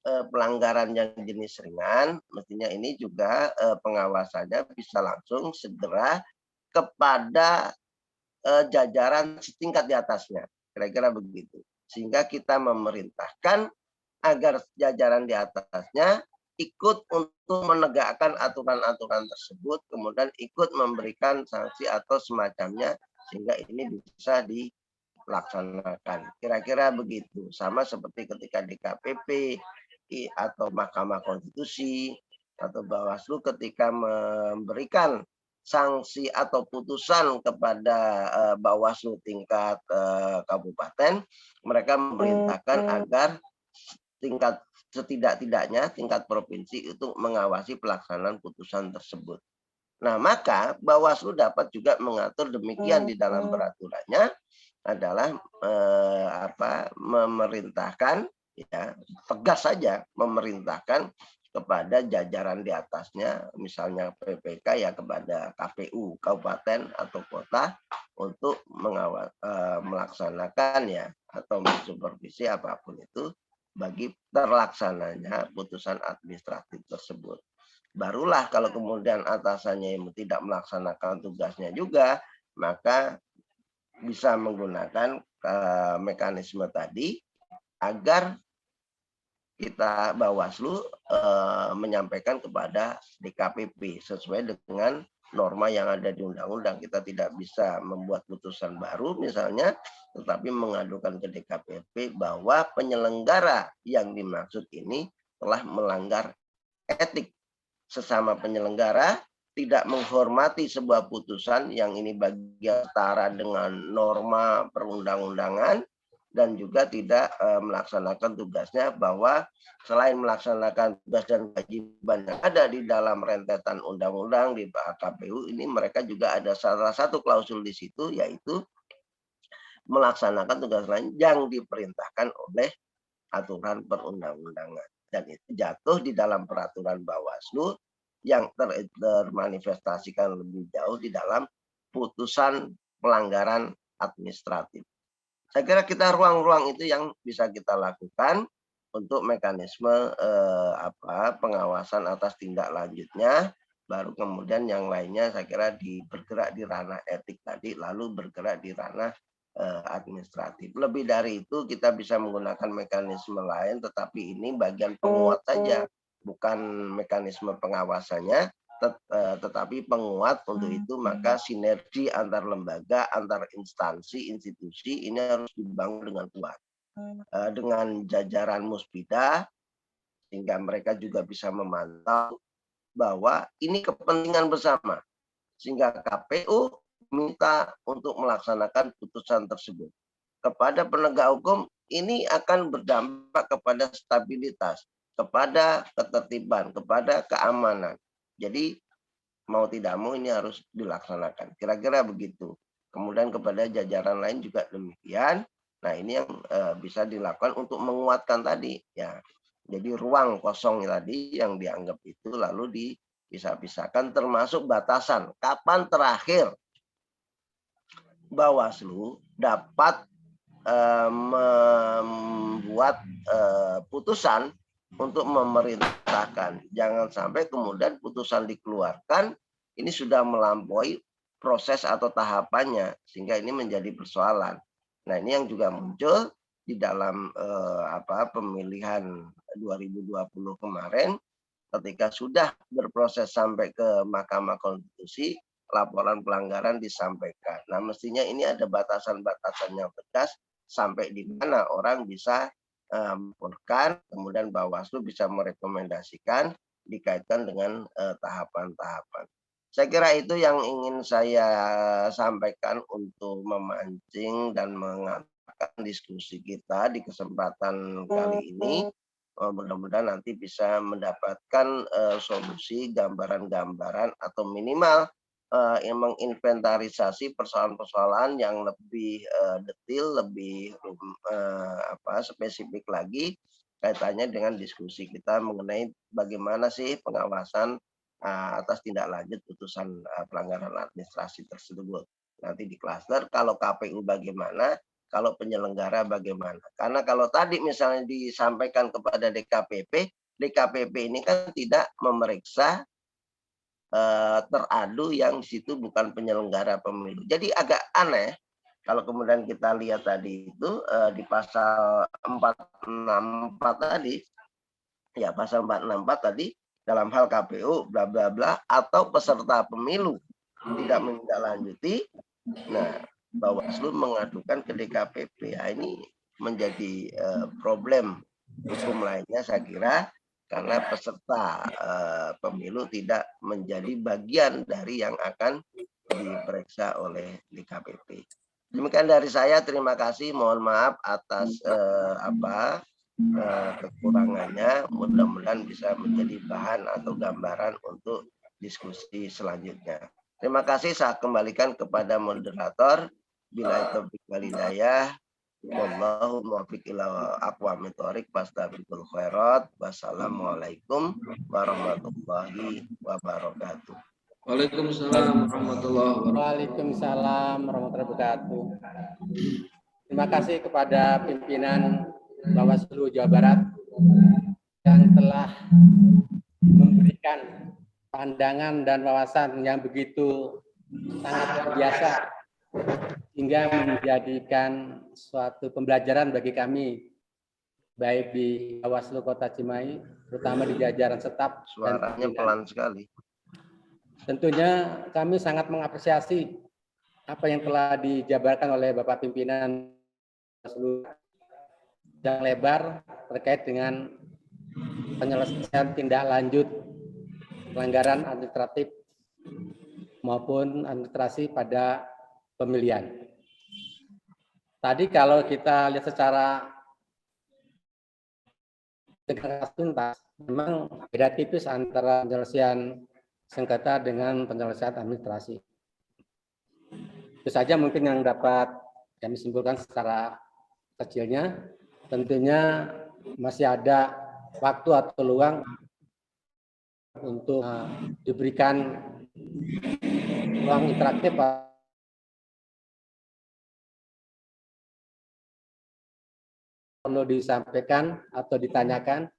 pelanggaran yang jenis ringan. Mestinya ini juga pengawasannya bisa langsung segera kepada jajaran setingkat di atasnya, kira-kira begitu. Sehingga kita memerintahkan agar jajaran di atasnya ikut untuk menegakkan aturan-aturan tersebut, kemudian ikut memberikan sanksi atau semacamnya, sehingga ini bisa dilaksanakan. Kira-kira begitu. Sama seperti ketika DKPP atau Mahkamah Konstitusi atau Bawaslu ketika memberikan sanksi atau putusan kepada Bawaslu tingkat kabupaten, mereka memerintahkan agar tingkat setidak-tidaknya tingkat provinsi itu mengawasi pelaksanaan putusan tersebut. Nah, maka Bawaslu dapat juga mengatur demikian di dalam peraturannya adalah memerintahkan, ya, tegas saja memerintahkan kepada jajaran di atasnya, misalnya PPK ya kepada KPU kabupaten atau kota untuk melaksanakan ya atau mensupervisi apapun itu bagi terlaksananya putusan administratif tersebut. Barulah kalau kemudian atasannya yang tidak melaksanakan tugasnya juga, maka bisa menggunakan mekanisme tadi agar kita Bawaslu menyampaikan kepada DKPP sesuai dengan norma yang ada di undang-undang. Kita tidak bisa membuat putusan baru misalnya, tetapi mengadukan ke DKPP bahwa penyelenggara yang dimaksud ini telah melanggar etik sesama penyelenggara, tidak menghormati sebuah putusan yang ini bagian setara dengan norma perundang-undangan, dan juga tidak melaksanakan tugasnya, bahwa selain melaksanakan tugas dan kewajiban yang ada di dalam rentetan undang-undang di KPU ini, mereka juga ada salah satu klausul di situ, yaitu melaksanakan tugas lain yang diperintahkan oleh aturan perundang-undangan. Dan itu jatuh di dalam peraturan Bawaslu yang termanifestasikan lebih jauh di dalam putusan pelanggaran administratif. Saya kira kita ruang-ruang itu yang bisa kita lakukan untuk mekanisme pengawasan atas tindak lanjutnya, baru kemudian yang lainnya saya kira bergerak di ranah etik tadi, lalu bergerak di ranah administratif. Lebih dari itu kita bisa menggunakan mekanisme lain, tetapi ini bagian penguat saja, bukan mekanisme pengawasannya, tetapi penguat. Untuk itu maka sinergi antar lembaga, antar instansi, institusi ini harus dibangun dengan kuat. Dengan jajaran Muspida, sehingga mereka juga bisa memantau bahwa ini kepentingan bersama, sehingga KPU minta untuk melaksanakan putusan tersebut. Kepada penegak hukum ini akan berdampak kepada stabilitas, kepada ketertiban, kepada keamanan. Jadi mau tidak mau ini harus dilaksanakan. Kira-kira begitu. Kemudian kepada jajaran lain juga demikian. Nah, ini yang bisa dilakukan untuk menguatkan tadi ya. Jadi ruang kosong tadi yang dianggap itu lalu dipisah-pisahkan, termasuk batasan kapan terakhir Bawaslu dapat membuat putusan untuk memerintahkan. Jangan sampai kemudian putusan dikeluarkan ini sudah melampaui proses atau tahapannya, sehingga ini menjadi persoalan. Nah, ini yang juga muncul di dalam pemilihan 2020 kemarin, ketika sudah berproses sampai ke Mahkamah Konstitusi, laporan pelanggaran disampaikan. Nah, mestinya ini ada batasan-batasan yang tegas sampai di mana orang bisa melaporkan, kemudian Bawaslu bisa merekomendasikan dikaitkan dengan tahapan-tahapan. Saya kira itu yang ingin saya sampaikan untuk memancing dan mengatakan diskusi kita di kesempatan kali ini. Mudah-mudahan nanti bisa mendapatkan solusi, gambaran-gambaran, atau minimal yang menginventarisasi persoalan-persoalan yang lebih detail, lebih spesifik lagi kaitannya dengan diskusi kita mengenai bagaimana sih pengawasan atas tindak lanjut putusan pelanggaran administrasi tersebut. Nanti di klaster, kalau KPU bagaimana, kalau penyelenggara bagaimana. Karena kalau tadi misalnya disampaikan kepada DKPP, DKPP ini kan tidak memeriksa teradu yang di situ bukan penyelenggara pemilu. Jadi agak aneh kalau kemudian kita lihat tadi itu di pasal 464 tadi, ya pasal 464 tadi, dalam hal KPU bla bla bla atau peserta pemilu tidak menindaklanjuti, nah Bawaslu mengadukan ke DKPP. Ya, ini menjadi problem hukum lainnya saya kira, karena peserta pemilu tidak menjadi bagian dari yang akan diperiksa oleh DKPP. Demikian dari saya, terima kasih, mohon maaf atas kekurangannya, mudah-mudahan bisa menjadi bahan atau gambaran untuk diskusi selanjutnya. Terima kasih, saya kembalikan kepada moderator. Bila taufiq wal hidayah, wallahu muwaffiq ila aqwamit thoriq, fastabiqul khairat. Wassalamualaikum warahmatullahi wabarakatuh. Waalaikumsalam warahmatullahi wabarakatuh. Waalaikumsalam warahmatullahi wabarakatuh. Terima kasih kepada pimpinan Bawaslu Jawa Barat yang telah memberikan pandangan dan wawasan yang begitu sangat luar biasa, hingga menjadikan suatu pembelajaran bagi kami, baik di Bawaslu Kota Cimahi, terutama di jajaran staf. Suaranya pelan sekali. Tentunya kami sangat mengapresiasi apa yang telah dijabarkan oleh Bapak Pimpinan Bawaslu yang lebar terkait dengan penyelesaian tindak lanjut pelanggaran administratif maupun administrasi pada pemilihan. Tadi kalau kita lihat secara tegas tuntas, memang beda tipis antara penyelesaian sengketa dengan penyelesaian administrasi. Itu saja mungkin yang dapat kami simpulkan secara kecilnya. Tentunya masih ada waktu atau luang untuk diberikan ruang interaktif perlu disampaikan atau ditanyakan,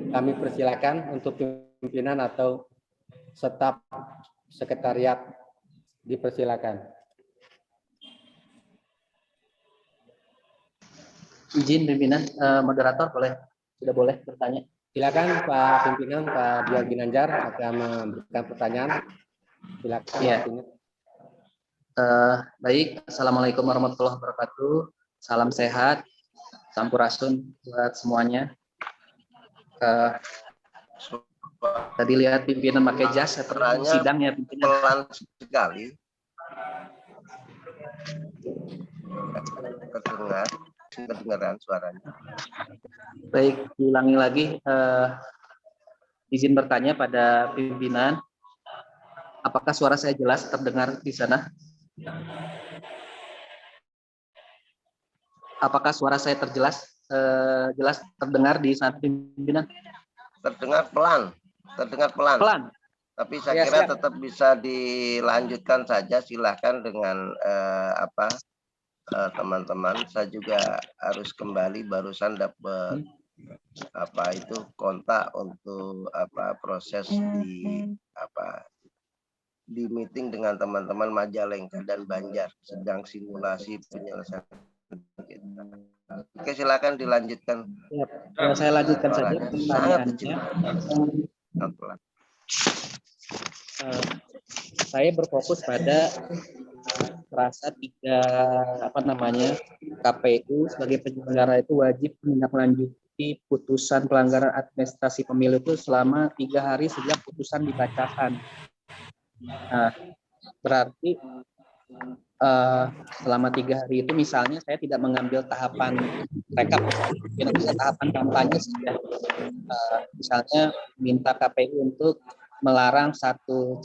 kami persilakan untuk pimpinan atau staf sekretariat, dipersilakan. Izin pimpinan, moderator sudah boleh bertanya. Silakan Pak Pimpinan, Pak Biar Ginanjar akan memberikan pertanyaan. Silakan. Ya. Baik, assalamualaikum warahmatullahi wabarakatuh. Salam sehat, sampurasun buat semuanya. Tadi lihat pimpinan pakai jas atau Suaranya sidang ya pimpinan. pelan sekali. Kedengaran suaranya. Baik, diulangi lagi. Izin bertanya pada pimpinan, apakah suara saya jelas terdengar di sana? Apakah suara saya jelas terdengar di sana pimpinan? Terdengar pelan. Pelan. Tapi saya kira tetap bisa dilanjutkan saja. Silahkan dengan teman-teman. Saya juga harus kembali barusan dapat kontak untuk proses di meeting dengan teman-teman Majalengka dan Banjar sedang simulasi penyelesaian kita. Oke, silakan dilanjutkan. Ya, saya lanjutkan saja pertanyaannya. Saya berfokus pada rasa KPU sebagai penyelenggara itu wajib menindaklanjuti putusan pelanggaran administrasi pemilu itu selama 3 hari sejak putusan dibacakan. Nah, berarti selama 3 hari itu misalnya saya tidak mengambil tahapan rekap, bisa tahapan kampanye saja. Misalnya minta KPU untuk melarang satu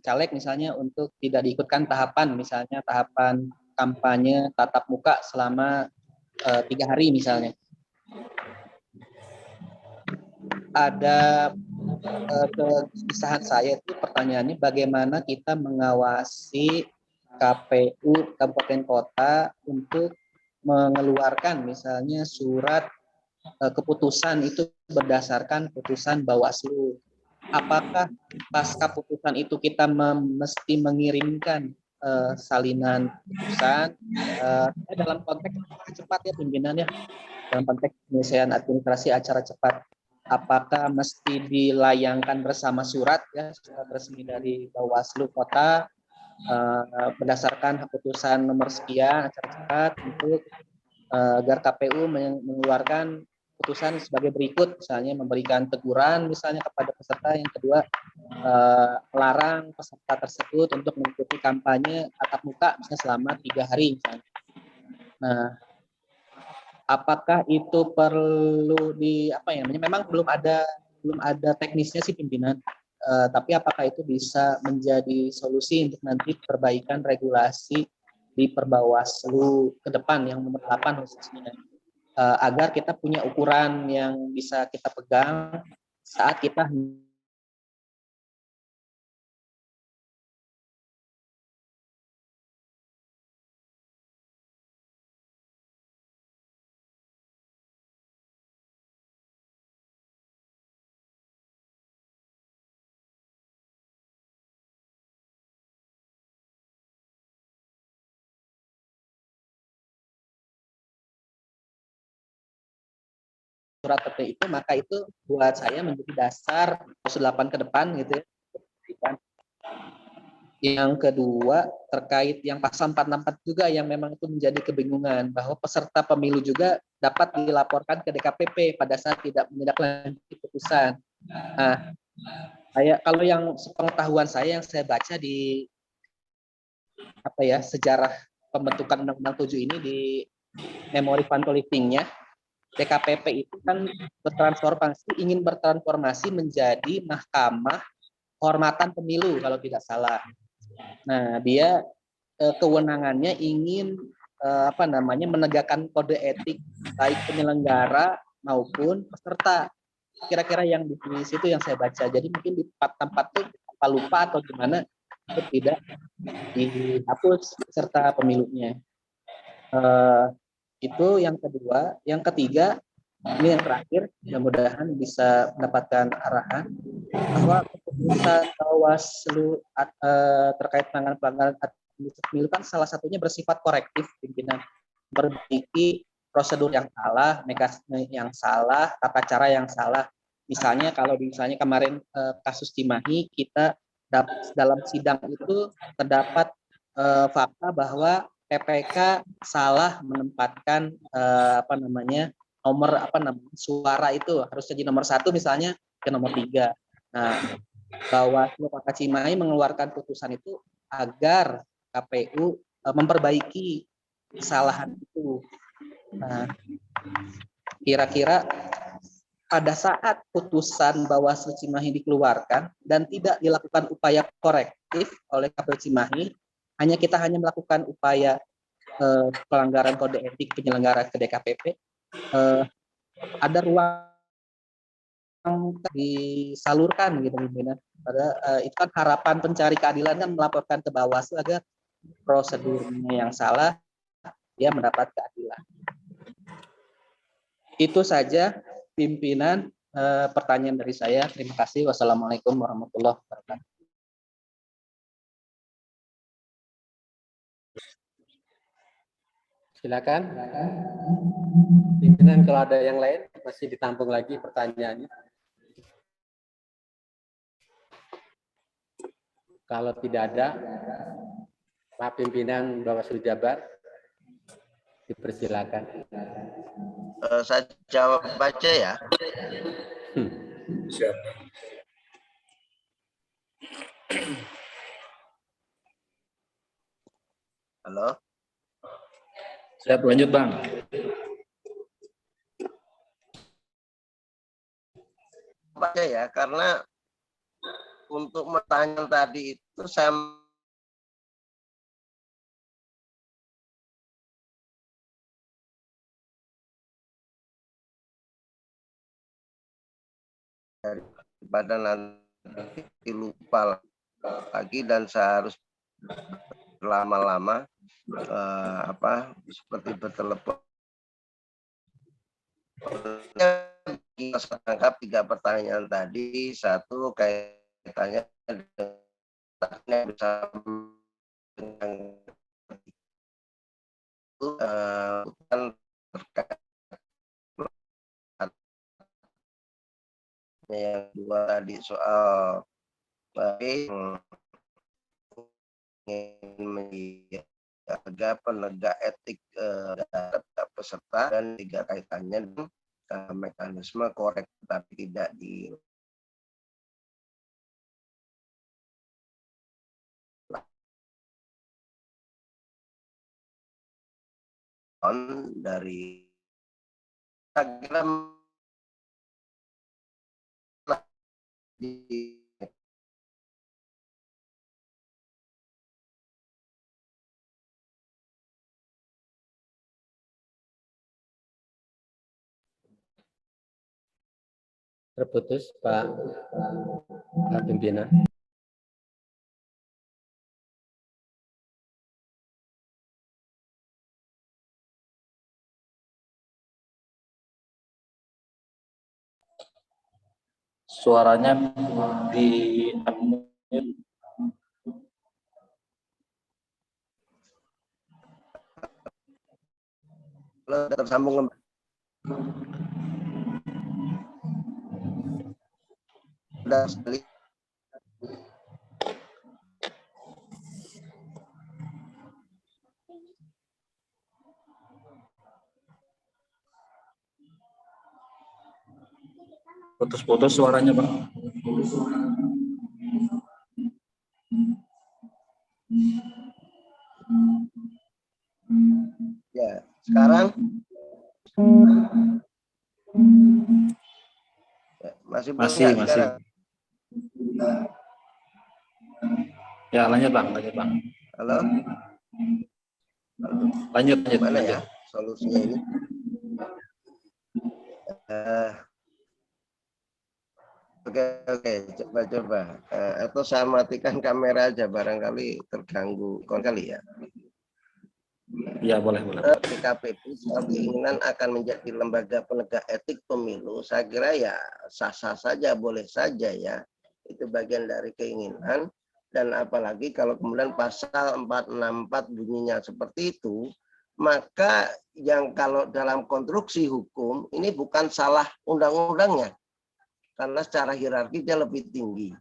caleg misalnya untuk tidak diikutkan tahapan, misalnya tahapan kampanye tatap muka selama 3 hari misalnya. Ada kegelisahan saya itu pertanyaannya bagaimana kita mengawasi KPU kabupaten kota untuk mengeluarkan misalnya surat keputusan itu berdasarkan putusan Bawaslu. Apakah pasca putusan itu kita mesti mengirimkan salinan putusan dalam konteks cepat ya pimpinan ya, dalam konteks penyelesaian administrasi acara cepat, apakah mesti dilayangkan bersama surat resmi dari Bawaslu kota berdasarkan keputusan nomor sekian acara cepat untuk agar KPU mengeluarkan putusan sebagai berikut, misalnya memberikan teguran misalnya kepada peserta, yang kedua melarang peserta tersebut untuk mengikuti kampanye tatap muka misalnya selama 3 hari misalnya. Nah, apakah itu perlu memang belum ada teknisnya sih pimpinan, tapi apakah itu bisa menjadi solusi untuk nanti perbaikan regulasi di Perbawaslu ke depan yang nomor 8 khususnya, agar kita punya ukuran yang bisa kita pegang saat kita surat PT itu, maka itu buat saya menjadi dasar 8 ke depan gitu ya. Yang kedua terkait yang pasal 464 juga yang memang itu menjadi kebingungan bahwa peserta pemilu juga dapat dilaporkan ke DKPP pada saat tidak menindaklanjuti putusan. Nah, kalau yang sepengetahuan saya yang saya baca di sejarah pembentukan Undang-Undang 7 ini di memori panto-liftingnya, DKPP itu kan ingin bertransformasi menjadi Mahkamah Kehormatan Pemilu kalau tidak salah. Nah, dia kewenangannya ingin menegakkan kode etik baik penyelenggara maupun peserta. Kira-kira yang di situ yang saya baca. Jadi mungkin di tempat itu lupa atau gimana itu tidak dihapus peserta pemilunya. Itu yang kedua. Yang ketiga, ini yang terakhir, mudah-mudahan bisa mendapatkan arahan bahwa keputusan Bawaslu terkait penanganan pelanggaran administrasi pemilu kan salah satunya bersifat korektif, pimpinan, memperbaiki prosedur yang salah, mekanisme yang salah, tata cara yang salah. Misalnya kalau misalnya kemarin kasus Cimahi, kita dalam sidang itu terdapat fakta bahwa PPK salah menempatkan nomor suara itu harus jadi nomor 1 misalnya ke nomor 3. Nah, Bawaslu Kota Cimahi mengeluarkan putusan itu agar KPU memperbaiki kesalahan itu. Nah, kira-kira pada saat putusan Bawaslu Cimahi dikeluarkan dan tidak dilakukan upaya korektif oleh KPU Cimahi, kita hanya melakukan upaya pelanggaran kode etik penyelenggara ke DKPP, ada ruang disalurkan gitu pimpinan. Padahal itu kan harapan pencari keadilan kan melaporkan ke Bawaslu agar prosedurnya yang salah dia mendapat keadilan. Itu saja pimpinan pertanyaan dari saya. Terima kasih. Wassalamualaikum warahmatullahi wabarakatuh. Silakan. Pimpinan kalau ada yang lain masih ditampung lagi pertanyaannya. Kalau tidak ada, Pak Pimpinan Bawaslu Jabar, dipersilakan. Saya jawab baca ya. Siap. Halo. Siap, lanjut Bang. Baca ya, karena untuk pertanyaan tadi itu saya daripada nanti lupa lagi dan saya harus berlama-lama seperti bertelepon. Saya tangkap 3 pertanyaan tadi. Satu kaitannya dengan bukan terkait yang dua tadi soal menjaga penegak etik peserta dan 3 kaitannya dengan mekanisme korek tapi tidak di dari Terputus, Pak Pimpinan. Suaranya di tersambung sekali. putus-putus suaranya, Bang. Ya, sekarang ya, masih. Sekarang. Ya, lanjut Bang, Halo. Lanjut. Mana ya solusinya ini? Oke, coba. Atau saya matikan kamera aja, barangkali terganggu kali ya. Ya, boleh. DKPP keinginan akan menjadi lembaga penegak etik pemilu, saya kira ya sah-sah saja, boleh saja ya. Itu bagian dari keinginan, dan apalagi kalau kemudian pasal 464 bunyinya seperti itu, maka yang kalau dalam konstruksi hukum ini bukan salah undang-undangnya, karena secara hierarki dia lebih tinggi.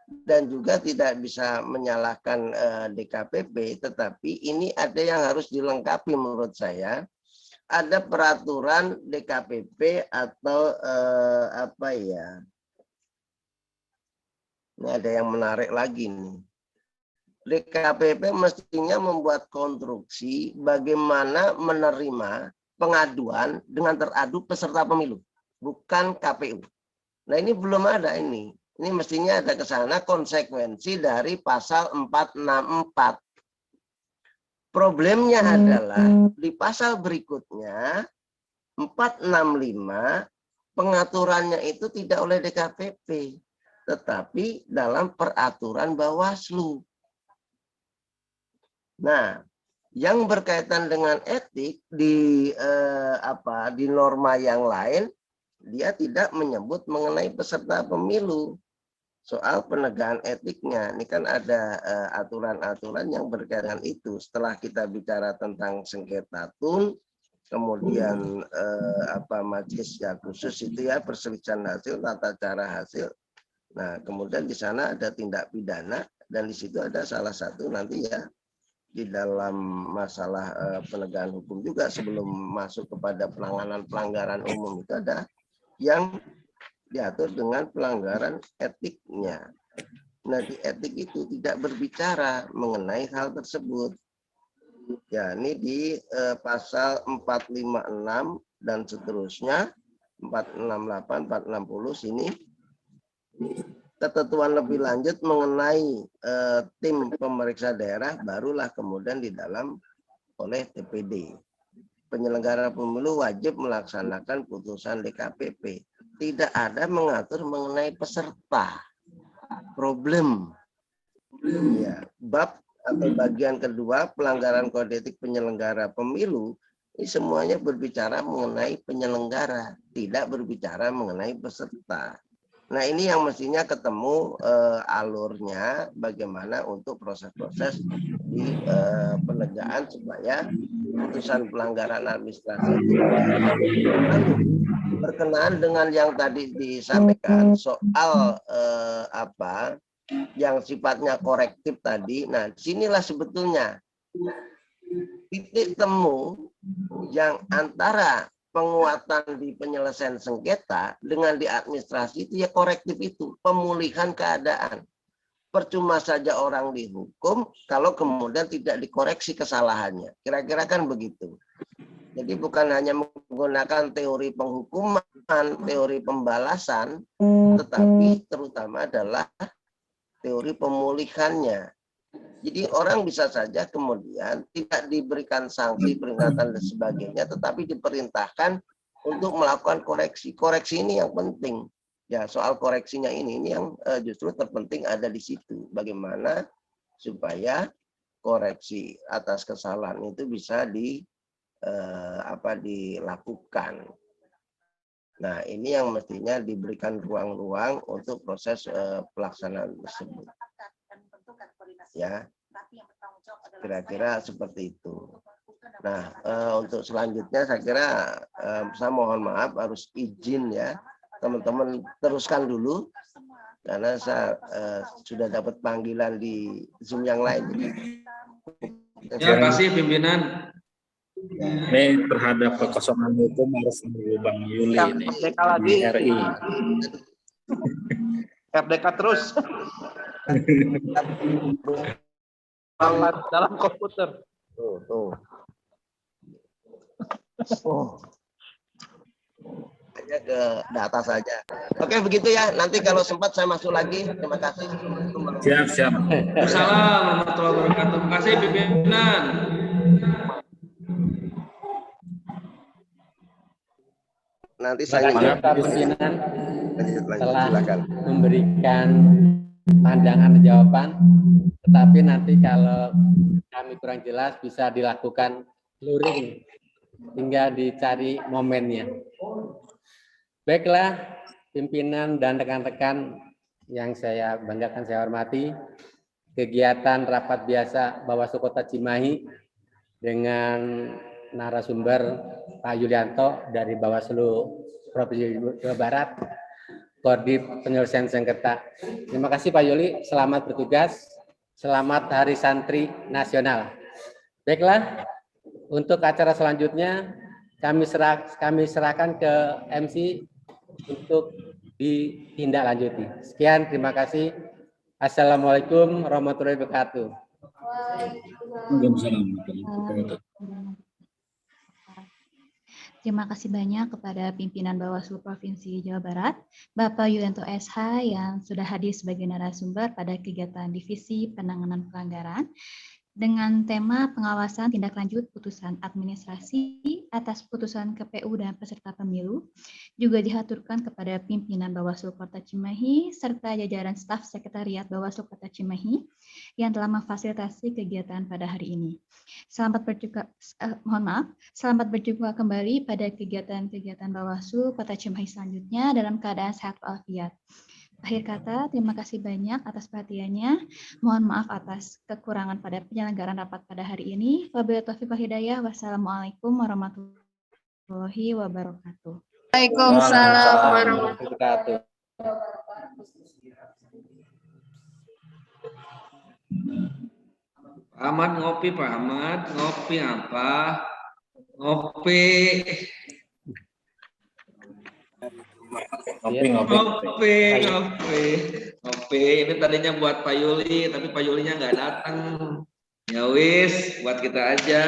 Dan juga tidak bisa menyalahkan DKPP, tetapi ini ada yang harus dilengkapi menurut saya. Ada peraturan DKPP atau Ini ada yang menarik lagi nih. DKPP mestinya membuat konstruksi bagaimana menerima pengaduan dengan teradu peserta pemilu, bukan KPU. Nah ini belum ada ini. Ini mestinya ada ke sana konsekuensi dari pasal 464. Problemnya adalah di pasal berikutnya 465 pengaturannya itu tidak oleh DKPP, tetapi dalam peraturan Bawaslu. Nah, yang berkaitan dengan etik di norma yang lain, dia tidak menyebut mengenai peserta pemilu soal penegakan etiknya. Ini kan ada aturan-aturan yang berkaitan itu. Setelah kita bicara tentang sengketa tun, kemudian majelis ya khusus itu ya perselisihan hasil, tata cara hasil. Nah, kemudian di sana ada tindak pidana dan di situ ada salah satu nanti ya di dalam masalah penegakan hukum juga sebelum masuk kepada penanganan pelanggaran umum itu ada yang diatur dengan pelanggaran etiknya. Nah, di etik itu tidak berbicara mengenai hal tersebut. Ya, ini di pasal 456 dan seterusnya, 468, 460 sini ketentuan lebih lanjut mengenai tim pemeriksa daerah barulah kemudian di dalam oleh TPD. Penyelenggara pemilu wajib melaksanakan putusan DKPP. Tidak ada mengatur mengenai peserta. Problem. Ya, bab atau bagian kedua pelanggaran kode etik penyelenggara pemilu ini semuanya berbicara mengenai penyelenggara, tidak berbicara mengenai peserta. Nah ini yang mestinya ketemu alurnya bagaimana untuk proses-proses di penegakan supaya putusan pelanggaran administrasi berkenaan dengan yang tadi disampaikan soal yang sifatnya korektif tadi. Nah sinilah sebetulnya titik temu yang antara penguatan di penyelesaian sengketa dengan di administrasi itu ya korektif itu, pemulihan keadaan. Percuma saja orang dihukum kalau kemudian tidak dikoreksi kesalahannya. Kira-kira kan begitu. Jadi bukan hanya menggunakan teori penghukuman, teori pembalasan, tetapi terutama adalah teori pemulihannya. Jadi orang bisa saja kemudian tidak diberikan sanksi, peringatan dan sebagainya, tetapi diperintahkan untuk melakukan koreksi. Koreksi ini yang penting. Ya, soal koreksinya ini yang justru terpenting ada di situ. Bagaimana supaya koreksi atas kesalahan itu bisa dilakukan. Nah, ini yang mestinya diberikan ruang-ruang untuk proses pelaksanaan tersebut. Ya, kira-kira seperti itu. Nah, untuk selanjutnya saya kira saya mohon maaf harus izin ya teman-teman teruskan dulu karena saya sudah dapat panggilan di Zoom yang lain. Ya kasih pimpinan. Ini terhadap kekosongan hukum harus menunggu Bang Yuli ini di RI. FDK terus. Dalam komputer. Tuh. Hanya ke data saja. Oke, begitu ya. Nanti kalau sempat saya masuk lagi. Terima kasih. Siap. Assalamualaikum warahmatullahi wabarakatuh. Terima kasih pimpinan. Nanti saya Pak Pimpinan telah silakan memberikan pandangan dan jawaban, tetapi nanti kalau kami kurang jelas bisa dilakukan luring hingga dicari momennya. Baiklah, pimpinan dan rekan-rekan yang saya banggakan, saya hormati, kegiatan rapat biasa Bawaslu Kota Cimahi dengan narasumber Pak Yulianto dari Bawaslu Provinsi Jawa Barat, Koordinat Penyelesaian Sengketa. Terima kasih Pak Yuli, selamat bertugas, selamat Hari Santri Nasional. Baiklah, untuk acara selanjutnya kami serahkan ke MC untuk ditindaklanjuti. Sekian, terima kasih. Assalamualaikum warahmatullahi wabarakatuh. Terima kasih banyak kepada pimpinan Bawaslu Provinsi Jawa Barat, Bapak Yulianto SH yang sudah hadir sebagai narasumber pada kegiatan Divisi Penanganan Pelanggaran dengan tema pengawasan tindak lanjut putusan administrasi atas putusan KPU dan peserta pemilu, juga dihaturkan kepada pimpinan Bawaslu Kota Cimahi serta jajaran staf sekretariat Bawaslu Kota Cimahi yang telah memfasilitasi kegiatan pada hari ini. Selamat berjumpa kembali pada kegiatan-kegiatan Bawaslu Kota Cimahi selanjutnya dalam keadaan sehat walafiat. Akhir kata, terima kasih banyak atas perhatiannya. Mohon maaf atas kekurangan pada penyelenggaraan rapat pada hari ini. Wabillahi taufiq wal hidayah. Wassalamualaikum warahmatullahi wabarakatuh. Waalaikumsalam warahmatullahi Wabarakatuh. Pak Ahmad ngopi, Pak Ahmad ngopi apa? Ngopi. Ngopi. Ini tadinya buat Pak Yuli, tapi Pak Yulinya nggak datang. Ya wis, buat kita aja.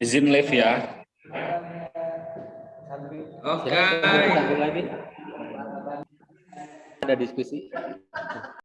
Izin live ya. Oke. Sambung lagi. Ada diskusi.